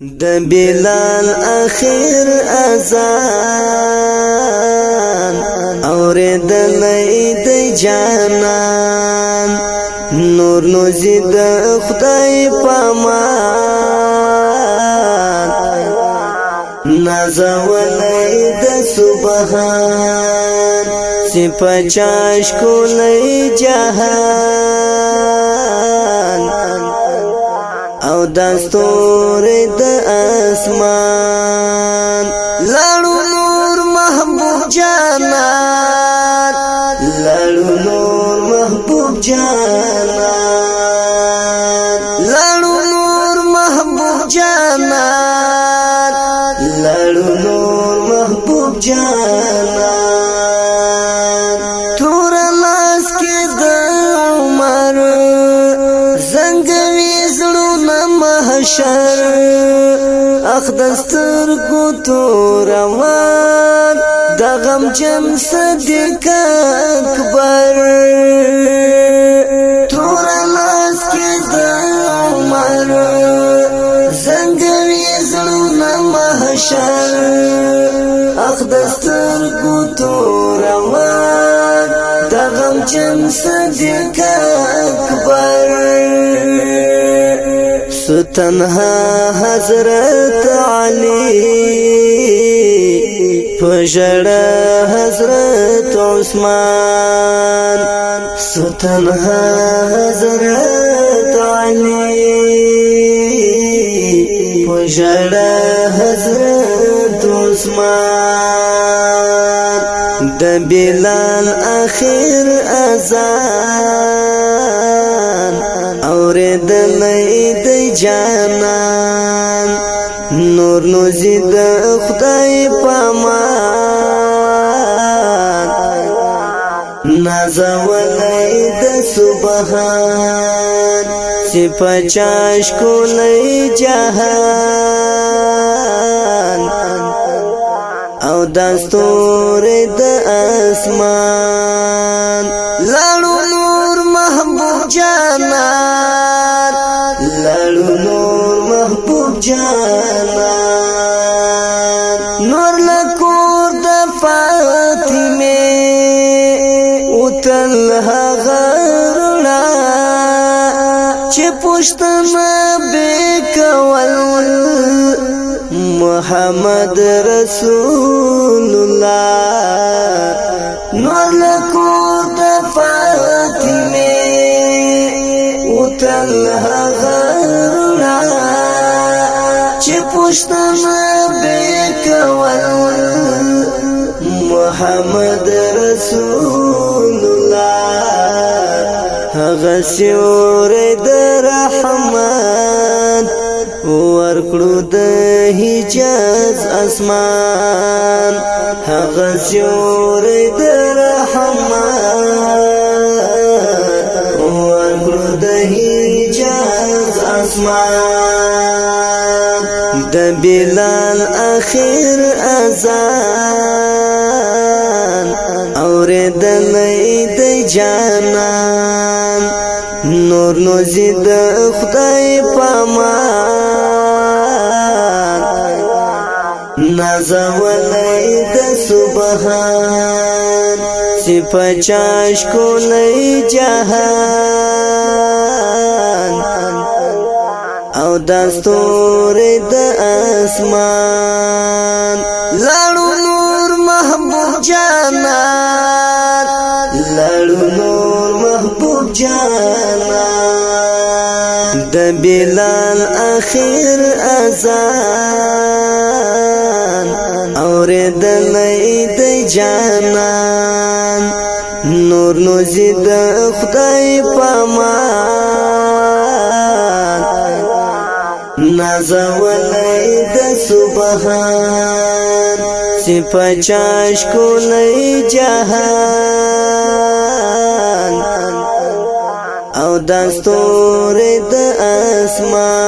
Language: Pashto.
د بلال اخر اذان اوریدلای د جانان نور نوزی د خدای پامان نازولای د سبحان سپچاش کولای جهان او دستور د اسمان لاړو نور محبوب جانان لاړو نور محبوب جانان لاړو نور محبوب جانان لاړو نور محبوب جانان تور لاس کې د عمر زنګوي محشر اخدستر کو تو روان دا غم جم صدیق اکبر تور لاس کی دا عمر زنگوی زلون محشر اخدستر کو تو روان دا غم جم صدیق اکبر تنها حضرت علی پجڑا حضرت عثمان تنها حضرت علی پجڑا حضرت عثمان د بلال اخر اذان اوریدلای د جانان نور نوزی د خدای پامان نازولای د سبحان سپچاش کولای جهان او دستور د اسمان لاړو نور محبوب جانان لاړو نور محبوب جانان نور لکور د فاطمه اوتل غرنا چې پښتنه بیکول محمد رسول الله نور لکور د فاطمه اوتل غرنا چې پښتنه بیکول محمد رسول الله هغه سیوری د رحمت ورکړو د حجاز اسمان هغه سیوری د رحمت ورکړو د حجاز اسمان د بلال اخر اذان اوریدلای د جانان نور نوزی د خدای پامان نازولای د سبحان سپچاش کولای جهان او دستور د اسمان لاړو نور محبوب جانان لاړو نور محبوب جانان د بلال اخر اذان اوریدلای د جانان نور نوزی د خدای پامان نازولای د سبحان سپچاش کولای جهان او دستور د اسمان